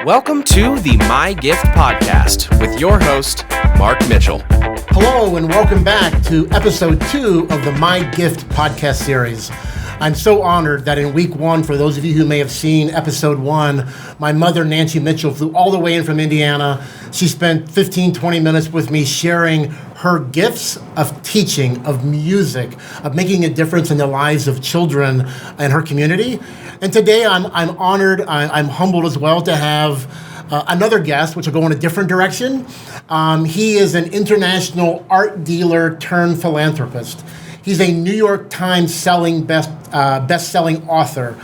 Welcome to the My Gift Podcast with your host, Mark Mitchell. Hello, and welcome back to episode 2 of the My Gift podcast series. I'm so honored that in week 1, for those of you who may have seen episode 1, my mother, Nancy Mitchell, flew all the way in from Indiana. She spent 15, 20 minutes with me sharing her gifts of teaching, of music, of making a difference in the lives of children in her community. And today I'm honored, I'm humbled as well to have another guest, which will go in a different direction. He is an international art dealer turned philanthropist. He's a New York Times best-selling author.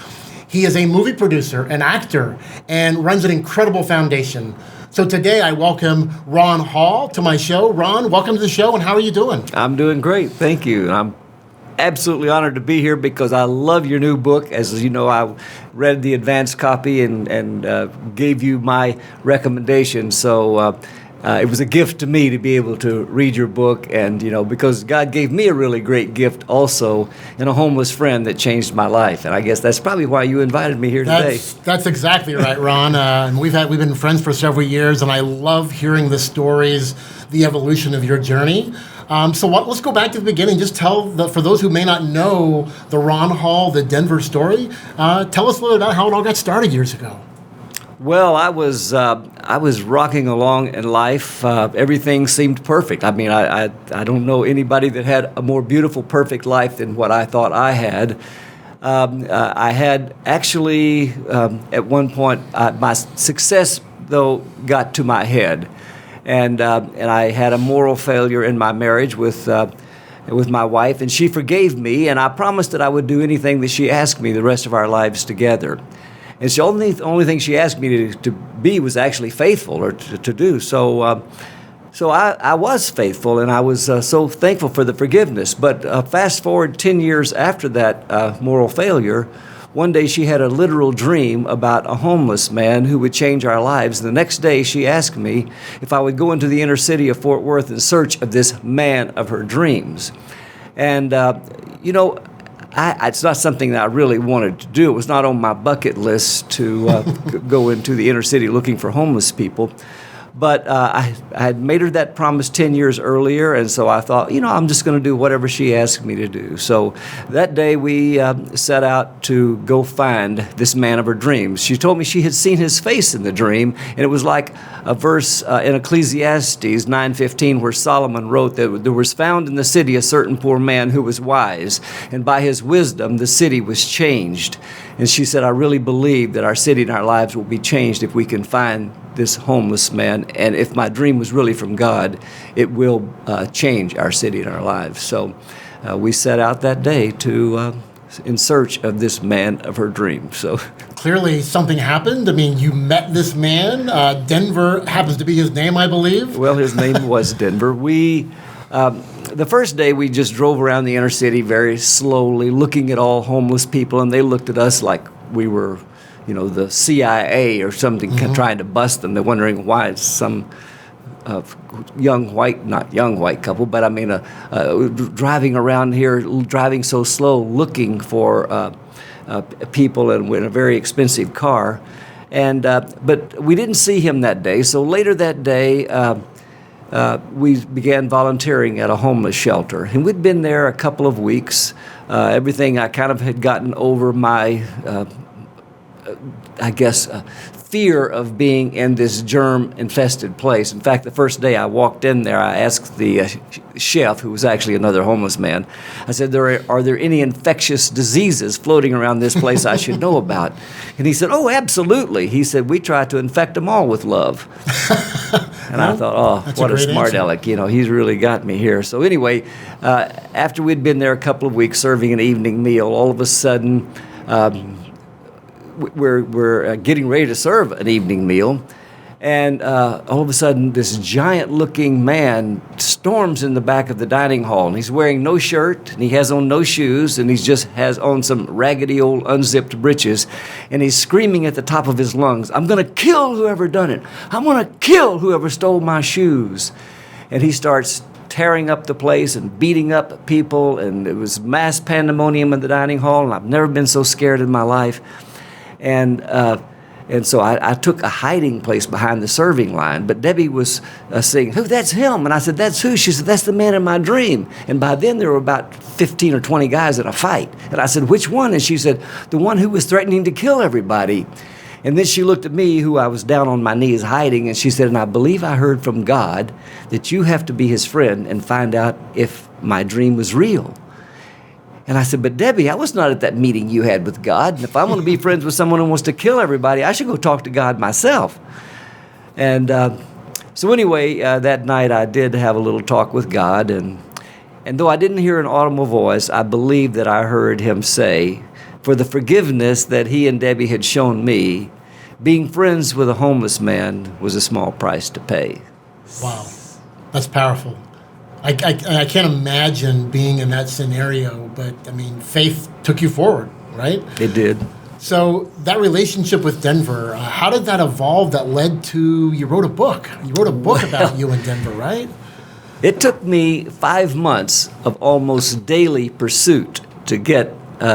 He is a movie producer, an actor, and runs an incredible foundation. So today I welcome Ron Hall to my show. Ron, welcome to the show, and how are you doing? I'm doing great, thank you. I'm absolutely honored to be here because I love your new book. As you know, I read the advanced copy and gave you my recommendation. So it was a gift to me to be able to read your book, and because God gave me a really great gift also in a homeless friend that changed my life, and I guess that's probably why you invited me here today. That's exactly right, Ron. And we've been friends for several years, and I love hearing the stories, the evolution of your journey. Let's go back to the beginning. Just for those who may not know the Ron Hall, the Denver story, tell us a little about how it all got started years ago. Well, I was rocking along in life. Everything seemed perfect. I mean, I don't know anybody that had a more beautiful, perfect life than what I thought I had. I had actually, at one point, my success, though, got to my head. And I had a moral failure in my marriage with my wife, and she forgave me, and I promised that I would do anything that she asked me the rest of our lives together. And the only thing she asked me to be was actually faithful, or to do. So I was faithful, and I was so thankful for the forgiveness. But fast forward 10 years after that moral failure, one day she had a literal dream about a homeless man who would change our lives. The next day she asked me if I would go into the inner city of Fort Worth in search of this man of her dreams. And, it's not something that I really wanted to do. It was not on my bucket list to go into the inner city looking for homeless people. But I had made her that promise 10 years earlier, and so I thought, I'm just going to do whatever she asked me to do. So that day we set out to go find this man of her dreams. She told me she had seen his face in the dream, and it was like a verse in Ecclesiastes 9:15 where Solomon wrote that there was found in the city a certain poor man who was wise, and by his wisdom the city was changed. And she said, I really believe that our city and our lives will be changed if we can find this homeless man, and if my dream was really from God, it will change our city and our lives. So we set out that day to in search of this man of her dreams. So clearly something happened. I mean, you met this man. Denver happens to be his name, I believe. Well, his name was Denver. The first day we just drove around the inner city very slowly, looking at all homeless people, and they looked at us like we were the CIA or something, trying to bust them. They're wondering why it's some not young white couple, but I mean, driving around here, driving so slow, looking for people in a very expensive car. And but we didn't see him that day. So later that day, we began volunteering at a homeless shelter. And we'd been there a couple of weeks. Everything, I kind of had gotten over my fear of being in this germ-infested place. In fact, the first day I walked in there, I asked the chef, who was actually another homeless man, I said, are there any infectious diseases floating around this place I should know about? And he said, oh, absolutely. He said, we try to infect them all with love. And I thought, what a smart aleck. He's really got me here. So anyway, after we'd been there a couple of weeks serving an evening meal, all of a sudden, we're getting ready to serve an evening meal, and all of a sudden this giant-looking man storms in the back of the dining hall, and he's wearing no shirt, and he has on no shoes, and he just has on some raggedy old unzipped breeches, and he's screaming at the top of his lungs, I'm going to kill whoever done it. I'm going to kill whoever stole my shoes. And he starts tearing up the place and beating up people, and it was mass pandemonium in the dining hall, and I've never been so scared in my life. And And so I took a hiding place behind the serving line. But Debbie was saying, "Who? That's him." And I said, "That's who?" She said, "That's the man in my dream." And by then there were about 15 or 20 guys in a fight. And I said, "Which one?" And she said, "The one who was threatening to kill everybody." And then she looked at me, who I was down on my knees hiding, and she said, "And I believe I heard from God that you have to be his friend and find out if my dream was real." And I said, "But Debbie, I was not at that meeting you had with God. And if I want to be friends with someone who wants to kill everybody, I should go talk to God myself." And so anyway, that night I did have a little talk with God. And though I didn't hear an audible voice, I believe that I heard him say, for the forgiveness that he and Debbie had shown me, being friends with a homeless man was a small price to pay. Wow. That's powerful. I can't imagine being in that scenario, but I mean, faith took you forward, right? It did. So that relationship with Denver, how did that evolve that led to, you wrote a book. You wrote a book about you in Denver, right? It took me 5 months of almost daily pursuit to get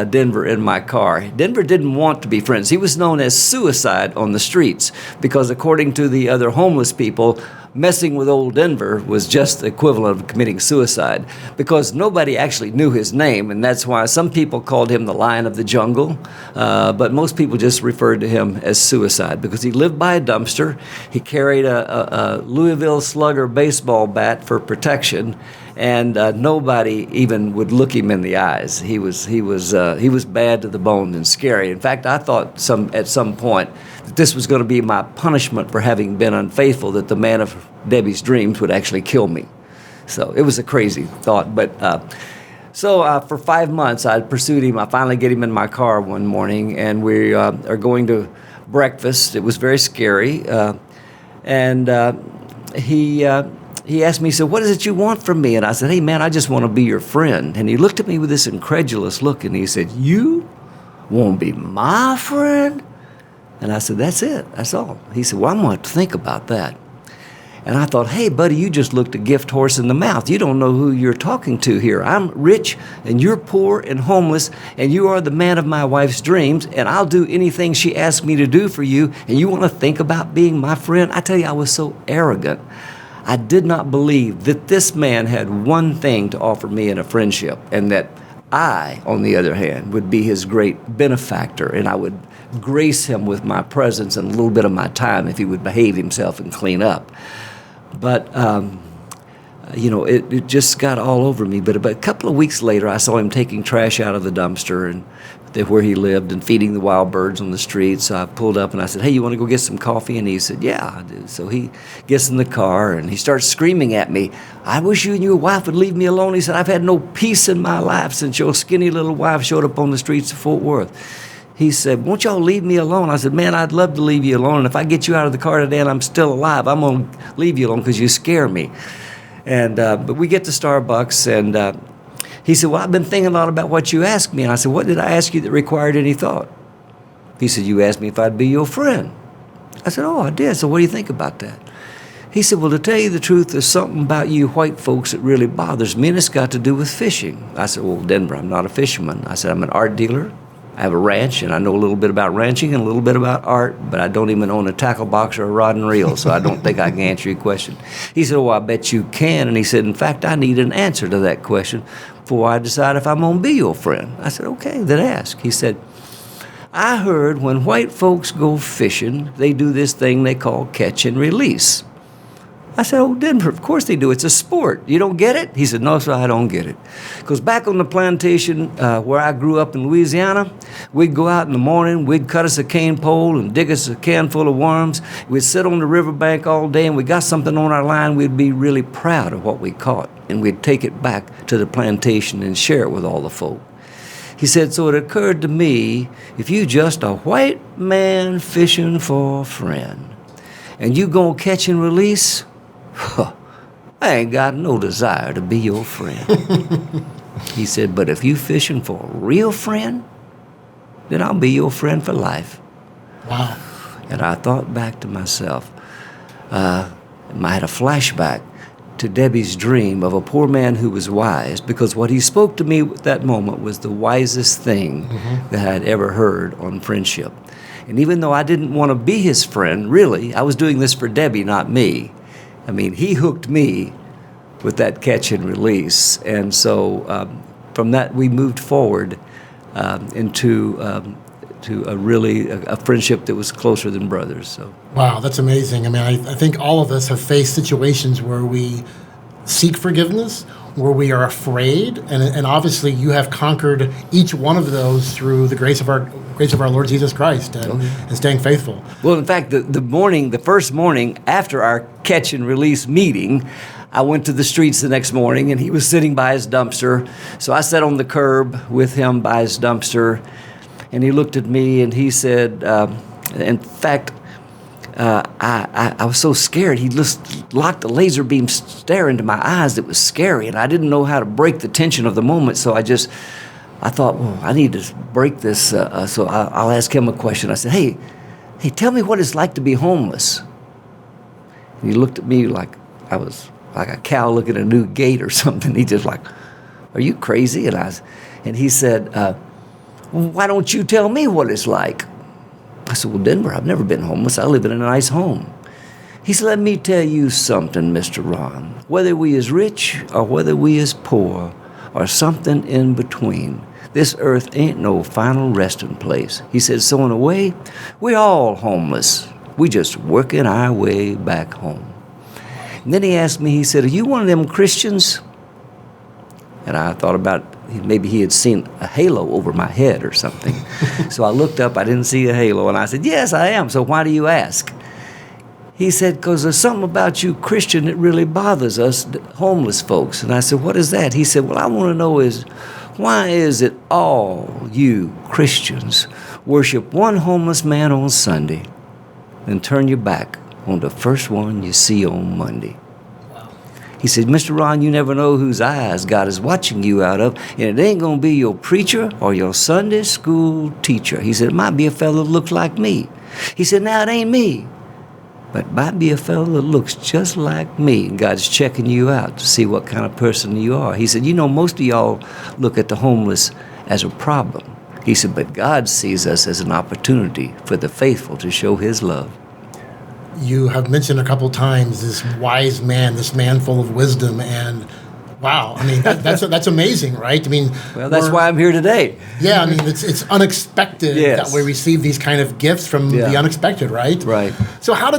Denver in my car. Denver didn't want to be friends. He was known as suicide on the streets because, according to the other homeless people, messing with old Denver was just the equivalent of committing suicide, because nobody actually knew his name, and that's why some people called him the Lion of the Jungle, but most people just referred to him as suicide because he lived by a dumpster. He carried a Louisville Slugger baseball bat for protection, and nobody even would look him in the eyes. He was bad to the bone and scary. In fact, I thought at some point that this was going to be my punishment for having been unfaithful, that the man of Debbie's dreams would actually kill me. So it was a crazy thought. But so for 5 months, I pursued him. I finally get him in my car one morning, and we are going to breakfast. It was very scary. And he asked me, he said, "What is it you want from me?" And I said, "Hey, man, I just want to be your friend." And he looked at me with this incredulous look, and he said, "You want to be my friend?" And I said, "That's it. That's all." He said, "Well, I'm going to have to think about that." And I thought, "Hey, buddy, you just looked a gift horse in the mouth. You don't know who you're talking to here. I'm rich, and you're poor and homeless, and you are the man of my wife's dreams, and I'll do anything she asks me to do for you, and you want to think about being my friend?" I tell you, I was so arrogant. I did not believe that this man had one thing to offer me in a friendship, and that I, on the other hand, would be his great benefactor, and I would grace him with my presence and a little bit of my time if he would behave himself and clean up. But, it just got all over me. But about a couple of weeks later, I saw him taking trash out of the dumpster and where he lived and feeding the wild birds on the street. So I pulled up and I said, "Hey, you want to go get some coffee?" And he said, "Yeah, I do." So he gets in the car and he starts screaming at me, "I wish you and your wife would leave me alone." He said, "I've had no peace in my life since your skinny little wife showed up on the streets of Fort Worth." He said, "Won't y'all leave me alone?" I said, "Man, I'd love to leave you alone. And if I get you out of the car today and I'm still alive, I'm going to leave you alone because you scare me." And but we get to Starbucks, and he said, "Well, I've been thinking a lot about what you asked me." And I said, "What did I ask you that required any thought?" He said, "You asked me if I'd be your friend." I said, "Oh, I did. So what do you think about that?" He said, "Well, to tell you the truth, there's something about you white folks that really bothers me, and it's got to do with fishing." I said, "Well, Denver, I'm not a fisherman." I said, "I'm an art dealer. I have a ranch, and I know a little bit about ranching and a little bit about art, but I don't even own a tackle box or a rod and reel, so I don't think I can answer your question." He said, "Oh, I bet you can." And he said, "In fact, I need an answer to that question before I decide if I'm going to be your friend." I said, "Okay, then ask." He said, "I heard when white folks go fishing, they do this thing they call catch and release." I said, "Oh, Denver, of course they do. It's a sport. You don't get it?" He said, "No, sir, I don't get it." Because back on the plantation where I grew up in Louisiana, we'd go out in the morning, we'd cut us a cane pole and dig us a can full of worms. We'd sit on the riverbank all day, and we got something on our line, we'd be really proud of what we caught. And we'd take it back to the plantation and share it with all the folk. He said, "So it occurred to me, if you just a white man fishing for a friend, and you gonna catch and release, I ain't got no desire to be your friend." He said, "But if you fishing for a real friend, then I'll be your friend for life." Wow. And I thought back to myself. I had a flashback to Debbie's dream of a poor man who was wise, because what he spoke to me at that moment was the wisest thing that I had ever heard on friendship. And even though I didn't want to be his friend, really, I was doing this for Debbie, not me. I mean, he hooked me with that catch and release. And so from that, we moved forward into a friendship that was closer than brothers. So. Wow, that's amazing. I mean, I think all of us have faced situations where we seek forgiveness, where we are afraid, and obviously you have conquered each one of those through the grace of our Lord Jesus Christ and staying faithful. Well, in fact, the first morning after our catch and release meeting, I went to the streets the next morning, and he was sitting by his dumpster. So I sat on the curb with him by his dumpster, and he looked at me and he said, in fact, I was so scared. He just locked a laser beam stare into my eyes that was scary, and I didn't know how to break the tension of the moment. So I thought, well, I need to break this. So I'll ask him a question. I said, hey, tell me what it's like to be homeless. And he looked at me like I was like a cow looking at a new gate or something. He just like, are you crazy? And he said, why don't you tell me what it's like? I said, well, Denver, I've never been homeless. I live in a nice home. He said, let me tell you something, Mr. Ron. Whether we is rich or whether we is poor or something in between, this earth ain't no final resting place. He said, so in a way, we're all homeless. We just working our way back home. And then he asked me, he said, are you one of them Christians? And I thought about maybe he had seen a halo over my head or something. So I looked up, I didn't see a halo, and I said, yes, I am. So why do you ask? He said, because there's something about you, Christian, that really bothers us homeless folks. And I said, what is that? He said, well, I want to know is, why is it all you Christians worship one homeless man on Sunday and turn your back on the first one you see on Monday? He said, Mr. Ron, you never know whose eyes God is watching you out of, and it ain't going to be your preacher or your Sunday school teacher. He said, it might be a fellow that looks like me. He said, now it ain't me, but it might be a fellow that looks just like me, and God's checking you out to see what kind of person you are. He said, you know, most of y'all look at the homeless as a problem. He said, but God sees us as an opportunity for the faithful to show his love. You have mentioned a couple times this wise man, this man full of wisdom, and wow, I mean that's amazing, right? I mean, well, that's why I'm here today. Yeah, I mean it's unexpected that we receive these kind of gifts from the unexpected, right? Right. So how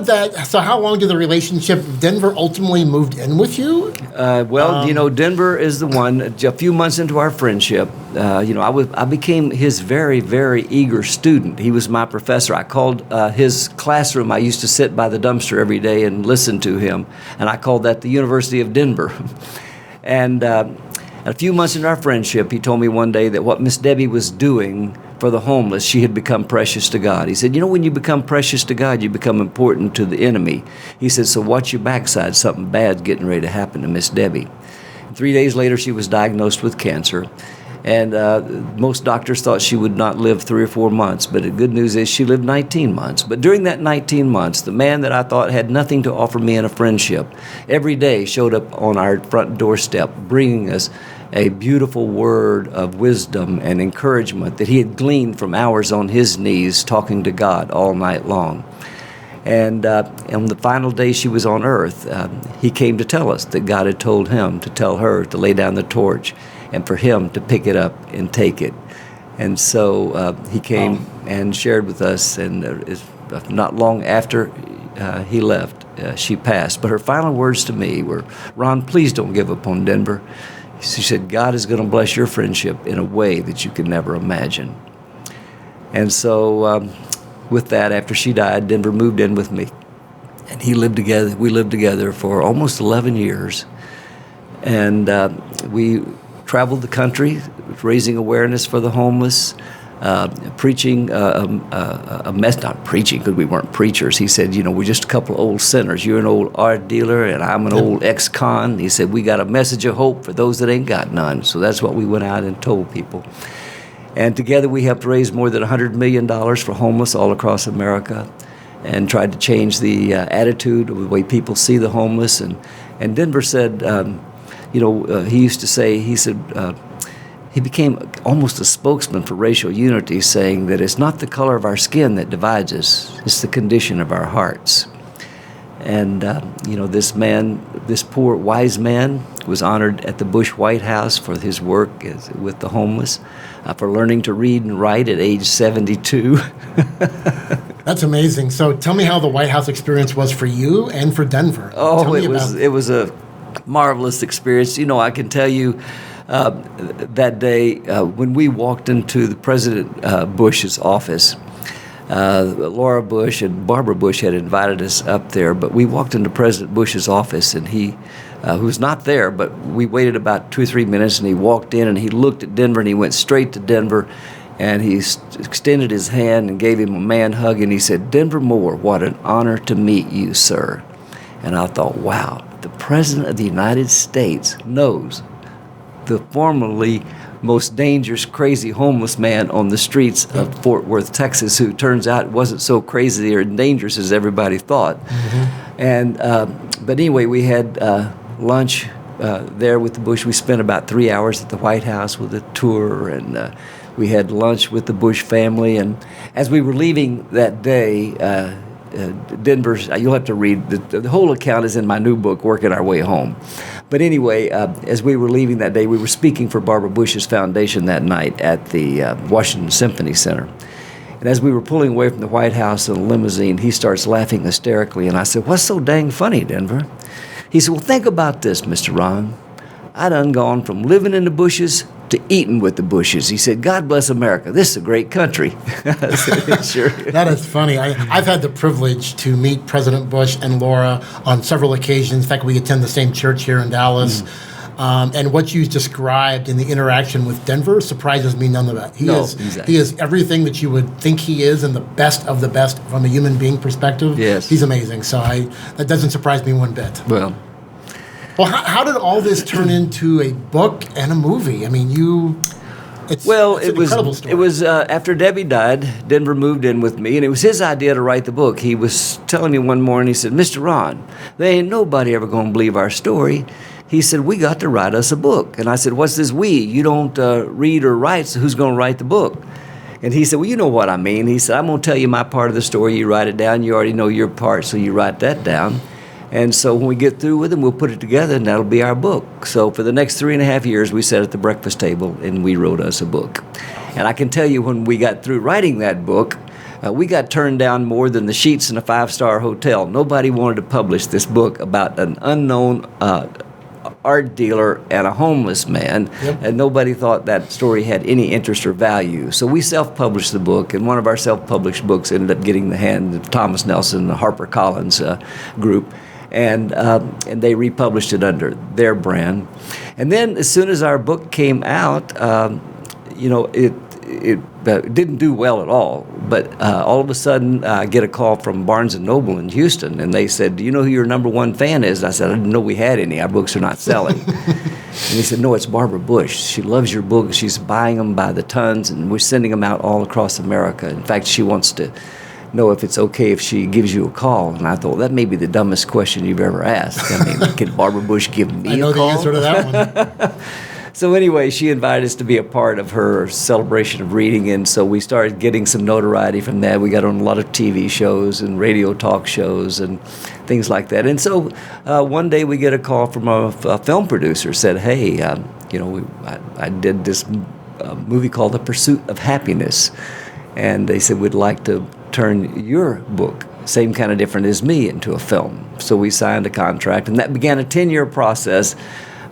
long did the relationship? Denver ultimately moved in with you? Denver is the one. A few months into our friendship, I became his very, very eager student. He was my professor. I called his classroom. I used to sit by the dumpster every day and listen to him, and I called that the University of Denver. And a few months into our friendship, he told me one day that what Miss Debbie was doing for the homeless, she had become precious to God. He said, when you become precious to God, you become important to the enemy. He said, so watch your backside. Something bad's getting ready to happen to Miss Debbie. 3 days later, she was diagnosed with cancer. And most doctors thought she would not live 3 or 4 months, but the good news is she lived 19 months. But during that 19 months, the man that I thought had nothing to offer me in a friendship every day showed up on our front doorstep, bringing us a beautiful word of wisdom and encouragement that he had gleaned from hours on his knees talking to God all night long. And on the final day she was on earth, he came to tell us that God had told him to tell her to lay down the torch and for him to pick it up and take it. And so he came and shared with us, and not long after he left, she passed. But her final words to me were, Ron, please don't give up on Denver. She said, God is going to bless your friendship in a way that you could never imagine. And so with that, after she died, Denver moved in with me. And we lived together for almost 11 years. And we traveled the country, raising awareness for the homeless, preaching not preaching because we weren't preachers. He said, we're just a couple of old sinners. You're an old art dealer and I'm an old ex-con. He said, we got a message of hope for those that ain't got none. So that's what we went out and told people. And together we helped raise more than $100 million for homeless all across America and tried to change the attitude of the way people see the homeless. And Denver said, he used to say, he said, he became almost a spokesman for racial unity, saying that it's not the color of our skin that divides us, it's the condition of our hearts. And, this man, this poor wise man, was honored at the Bush White House for his work with the homeless, for learning to read and write at age 72. That's amazing. So tell me how the White House experience was for you and for Denver. Oh, it was a marvelous experience. I can tell you that day when we walked into the President Bush's office, Laura Bush and Barbara Bush had invited us up there, but we walked into President Bush's office, and he, who was not there, but we waited about 2 or 3 minutes, and he walked in, and he looked at Denver, and he went straight to Denver, and he extended his hand and gave him a man hug, and he said, "Denver Moore, what an honor to meet you, sir." And I thought, wow, the President of the United States knows the formerly most dangerous, crazy homeless man on the streets of Fort Worth, Texas, who turns out wasn't so crazy or dangerous as everybody thought. Mm-hmm. And but anyway, we had lunch there with the Bush. We spent about 3 hours at the White House with a tour, and we had lunch with the Bush family. And as we were leaving that day, Denver's, you'll have to read, the whole account is in my new book, Working Our Way Home. But anyway, as we were leaving that day, we were speaking for Barbara Bush's foundation that night at the Washington Symphony Center. And as we were pulling away from the White House in a limousine, he starts laughing hysterically. And I said, "What's so dang funny, Denver?" He said, "Well, think about this, Mr. Ron. I done gone from living in the bushes to eating with the Bushes." He said, "God bless America. This is a great country." I said, "Sure." That is funny. I've had the privilege to meet President Bush and Laura on several occasions. In fact, we attend the same church here in Dallas. And what you described in the interaction with Denver surprises me none of that. He is everything that you would think he is, and the best of the best from a human being perspective. Yes. He's amazing. So that doesn't surprise me one bit. Well, how did all this turn into a book and a movie? I mean, it's an incredible story. It was after Debbie died, Denver moved in with me, and it was his idea to write the book. He was telling me one morning, he said, "Mr. Ron, there ain't nobody ever going to believe our story." He said, "We got to write us a book." And I said, "What's this we? You don't read or write, so who's going to write the book?" And he said, "Well, you know what I mean." He said, "I'm going to tell you my part of the story. You write it down. You already know your part, so you write that down. And so when we get through with them, we'll put it together, and that'll be our book." So for the next 3.5 years, we sat at the breakfast table, and we wrote us a book. And I can tell you, when we got through writing that book, we got turned down more than the sheets in a 5-star hotel. Nobody wanted to publish this book about an unknown art dealer and a homeless man, and nobody thought that story had any interest or value. So we self-published the book, and one of our self-published books ended up getting the hand of Thomas Nelson, the HarperCollins group. And they republished it under their brand. And then as soon as our book came out, it didn't do well at all. But all of a sudden, I get a call from Barnes & Noble in Houston, and they said, "Do you know who your number one fan is?" I said, "I didn't know we had any. Our books are not selling." And he said, "No, it's Barbara Bush. She loves your books. She's buying them by the tons, and we're sending them out all across America. In fact, she wants to know if it's okay if she gives you a call." And I thought, that may be the dumbest question you've ever asked. I mean, can Barbara Bush give me a call? I know the answer to that one. So anyway, she invited us to be a part of her celebration of reading, and so we started getting some notoriety from that. We got on a lot of TV shows and radio talk shows and things like that. And so one day we get a call from a film producer, said, "Hey, I did this movie called The Pursuit of Happiness, and they said we'd like to turn your book, Same Kind of Different as Me, into a film." So we signed a contract, and that began a 10-year process.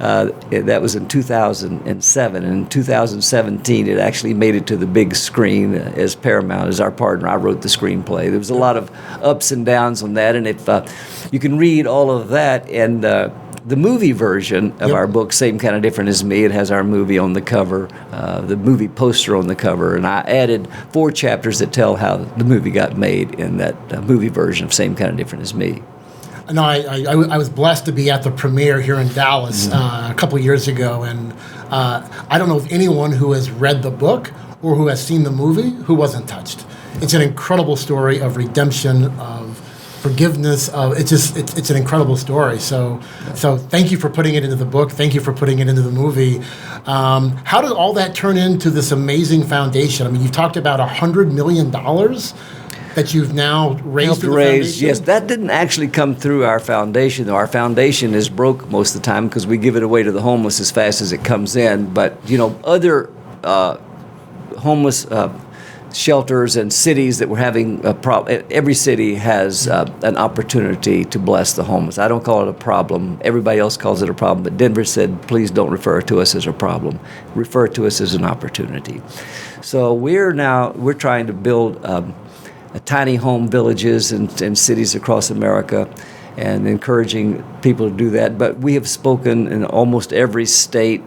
That was in 2007. And in 2017, it actually made it to the big screen as Paramount, as our partner. I wrote the screenplay. There was a lot of ups and downs on that, and if you can read all of that, and the movie version of our book, Same Kind of Different as Me, it has our movie on the cover, the movie poster on the cover, and I added 4 chapters that tell how the movie got made in that movie version of Same Kind of Different as Me. No, I was blessed to be at the premiere here in Dallas a couple of years ago, and I don't know of anyone who has read the book or who has seen the movie who wasn't touched. It's an incredible story of redemption, of forgiveness of it's an incredible story. So thank you for putting it into the book. Thank you for putting it into the movie. How did all that turn into this amazing foundation? I mean, you've talked about $100 million that you've now raised through the foundation? Yes, that didn't actually come through our foundation, though. Our foundation is broke most of the time because we give it away to the homeless as fast as it comes in. But, other homeless shelters and cities that were having a problem. Every city has an opportunity to bless the homeless. I don't call it a problem. Everybody else calls it a problem. But Denver said, please don't refer to us as a problem. Refer to us as an opportunity. So we're trying to build tiny home villages and cities across America and encouraging people to do that. But we have spoken in almost every state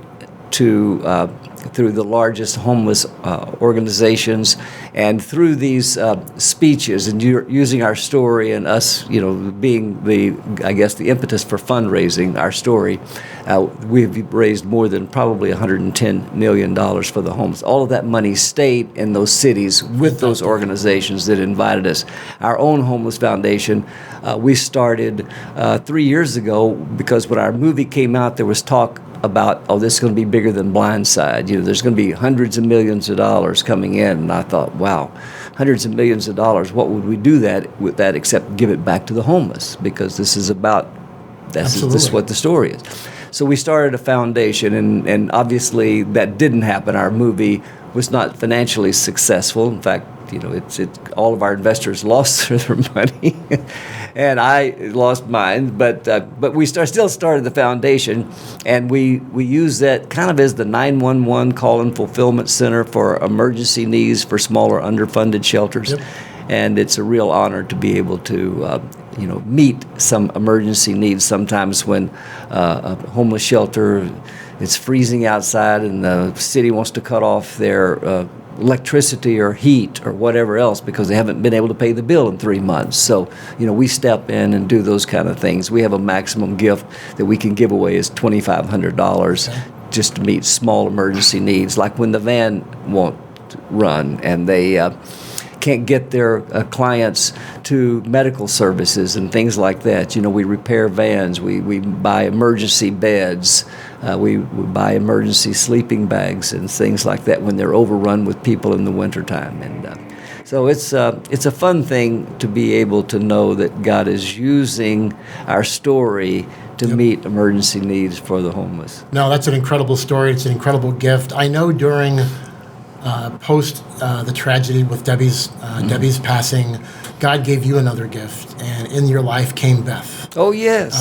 to through the largest homeless organizations, and through these speeches and using our story and us, being the impetus for fundraising, our story, we've raised more than probably $110 million for the homeless. All of that money stayed in those cities with those organizations that invited us. Our own homeless foundation, we started 3 years ago because when our movie came out, there was talk about, this is going to be bigger than Blindside. There's going to be hundreds of millions of dollars coming in. And I thought, wow, hundreds of millions of dollars. What would we do with that except give it back to the homeless? Because this is what the story is. So we started a foundation, and obviously that didn't happen. Our movie was not financially successful. In fact, all of our investors lost their money, and I lost mine. But we still started the foundation, and we use that kind of as the 911 call and fulfillment center for emergency needs for smaller underfunded shelters. Yep. And it's a real honor to be able to meet some emergency needs. Sometimes when a homeless shelter, it's freezing outside and the city wants to cut off their electricity or heat or whatever else because they haven't been able to pay the bill in 3 months. So, we step in and do those kind of things. We have a maximum gift that we can give away is $2,500 just to meet small emergency needs, like when the van won't run and they can't get their clients to medical services and things like that. We repair vans, we buy emergency beds, we buy emergency sleeping bags and things like that when they're overrun with people in the wintertime. And so it's a fun thing to be able to know that God is using our story to meet emergency needs for the homeless. No, that's an incredible story. It's an incredible gift. I know during post the tragedy with Debbie's passing, God gave you another gift, and in your life came Beth. Oh, yes.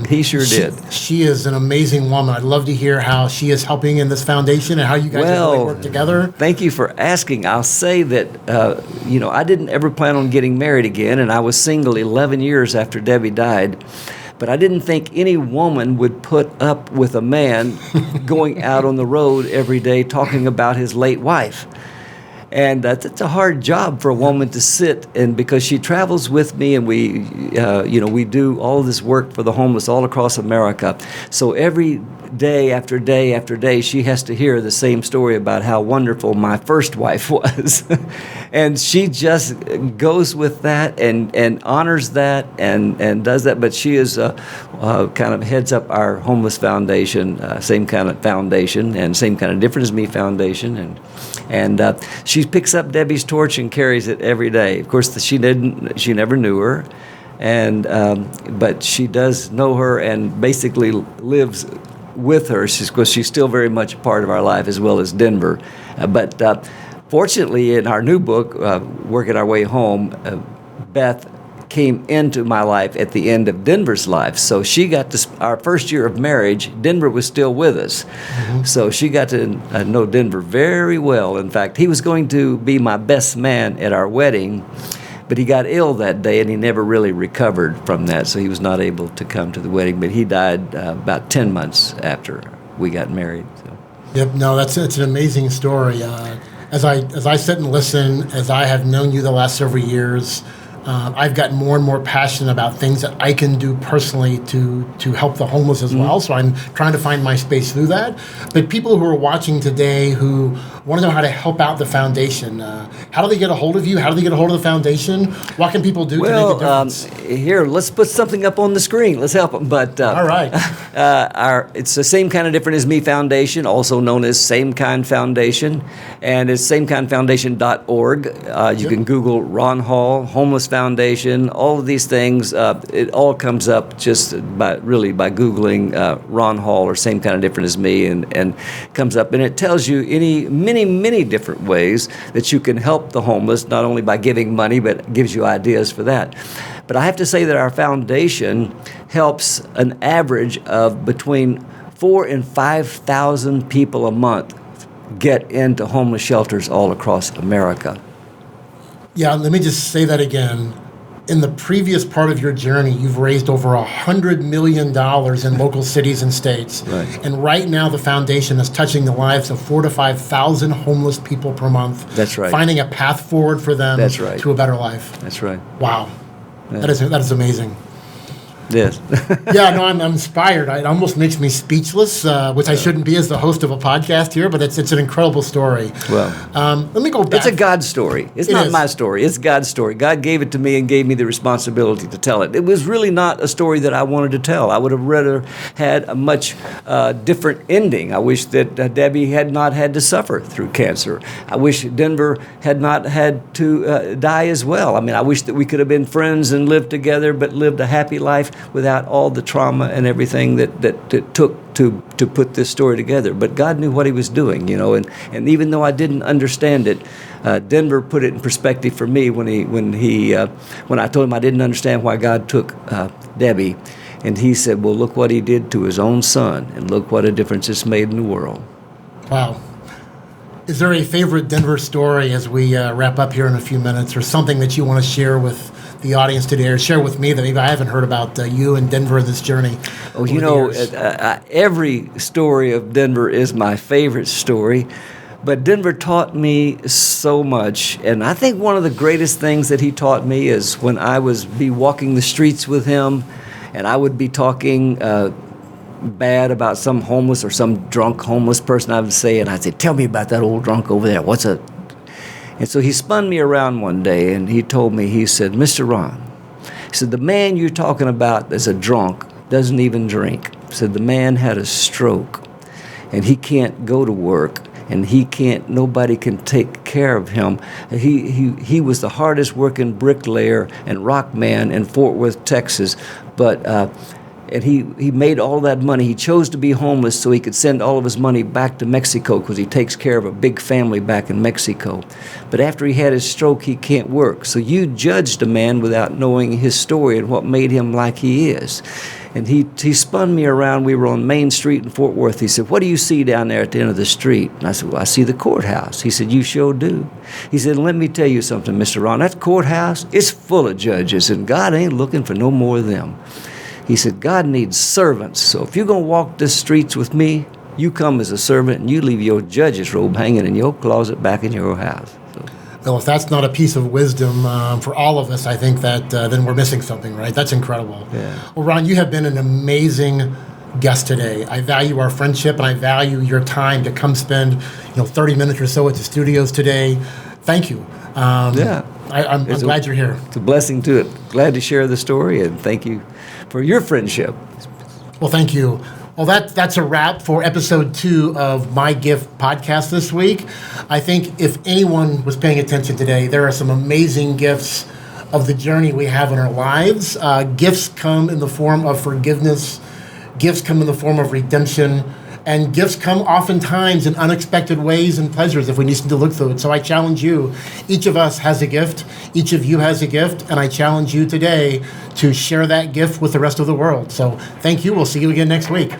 He sure did. She is an amazing woman. I'd love to hear how she is helping in this foundation and how you guys have really worked together. Thank you for asking. I'll say that, I didn't ever plan on getting married again, and I was single 11 years after Debbie died. But I didn't think any woman would put up with a man going out on the road every day talking about his late wife. And it's a hard job for a woman to sit, and because she travels with me, and we do all this work for the homeless all across America. So every day after day after day, she has to hear the same story about how wonderful my first wife was. And she just goes with that and honors that and does that. But she is kind of heads up our homeless foundation, same kind of foundation and same kind of Different as Me foundation. And she picks up Debbie's torch and carries it every day. Of course, she never knew her. But she does know her and basically lives with her, because she's still very much a part of our life, as well as Denver. But fortunately, in our new book, Working Our Way Home, Beth came into my life at the end of Denver's life. So she got to, our first year of marriage, Denver was still with us. Mm-hmm. So she got to know Denver very well. In fact, he was going to be my best man at our wedding, but he got ill that day, and he never really recovered from that, so he was not able to come to the wedding. But he died about 10 months after we got married. So. Yep, no, it's an amazing story. As I sit and listen, as I have known you the last several years, I've gotten more and more passionate about things that I can do personally to help the homeless as well. So I'm trying to find my space through that. But people who are watching today who want to know how to help out the foundation. How do they get a hold of you? How do they get a hold of the foundation? What can people do to make a difference? Here, let's put something up on the screen. Let's help them. But all right. It's the Same Kind of Different as Me Foundation, also known as Same Kind Foundation, and it's samekindfoundation.org. You can Google Ron Hall, Homeless Foundation, all of these things. It all comes up just by Googling Ron Hall or Same Kind of Different as Me, and comes up, and it tells you many different ways that you can help the homeless, not only by giving money, but gives you ideas for that. But I have to say that our foundation helps an average of between 4,000 and 5,000 people a month get into homeless shelters all across America. Yeah, let me just say that again. In the previous part of your journey, you've raised over $100 million in local cities and states. Right. And right now, the foundation is touching the lives of 4,000 to 5,000 homeless people per month. That's right. Finding a path forward for them That's right. to a better life. That's right. Wow. Yeah. That is amazing. Yes. Yeah, no, I'm inspired. It almost makes me speechless, which I shouldn't be as the host of a podcast here, but it's an incredible story. Well, let me go back. it's a God story. It's not my story. It's God's story. God gave it to me and gave me the responsibility to tell it. It was really not a story that I wanted to tell. I would have rather had a much different ending. I wish that Debbie had not had to suffer through cancer. I wish Denver had not had to die as well. I mean, I wish that we could have been friends and lived together, but lived a happy life without all the trauma and everything that it took to put this story together. But God knew what he was doing, and even though I didn't understand it, Denver put it in perspective for me when I told him I didn't understand why God took Debbie, and he said, well, look what he did to his own son, and look what a difference it's made in the world. Wow. Is there a favorite Denver story as we wrap up here in a few minutes, or something that you want to share with the audience today, or share with me that maybe I haven't heard about you and Denver this journey? Oh, every story of Denver is my favorite story, but Denver taught me so much, and I think one of the greatest things that he taught me is when I be walking the streets with him, and I would be talking bad about some homeless or some drunk homeless person, I'd say, tell me about that old drunk over there. And so he spun me around one day, and he told me, he said, Mr. Ron, he said, the man you're talking about that's a drunk doesn't even drink. He said, the man had a stroke, and he can't go to work, and nobody can take care of him. He was the hardest working bricklayer and rock man in Fort Worth, Texas, but and he made all that money. He chose to be homeless so he could send all of his money back to Mexico because he takes care of a big family back in Mexico. But after he had his stroke, he can't work. So you judged a man without knowing his story and what made him like he is. And he spun me around. We were on Main Street in Fort Worth. He said, what do you see down there at the end of the street? And I said, well, I see the courthouse. He said, you sure do. He said, let me tell you something, Mr. Ron. That courthouse is full of judges, and God ain't looking for no more of them. He said, God needs servants. So if you're going to walk the streets with me, you come as a servant, and you leave your judge's robe hanging in your closet back in your house. Well, if that's not a piece of wisdom for all of us, I think that then we're missing something, right? That's incredible. Yeah. Well, Ron, you have been an amazing guest today. I value our friendship, and I value your time to come spend 30 minutes or so at the studios today. Thank you. I'm glad you're here. It's a blessing to it. Glad to share the story, and thank you for your friendship. Well, thank you. Well, that's a wrap for episode 2 of My Gift podcast this week. I think if anyone was paying attention today, there are some amazing gifts of the journey we have in our lives. Gifts come in the form of forgiveness. Gifts come in the form of redemption. And gifts come oftentimes in unexpected ways and pleasures if we need to look through it. So I challenge you. Each of us has a gift. Each of you has a gift. And I challenge you today to share that gift with the rest of the world. So thank you. We'll see you again next week.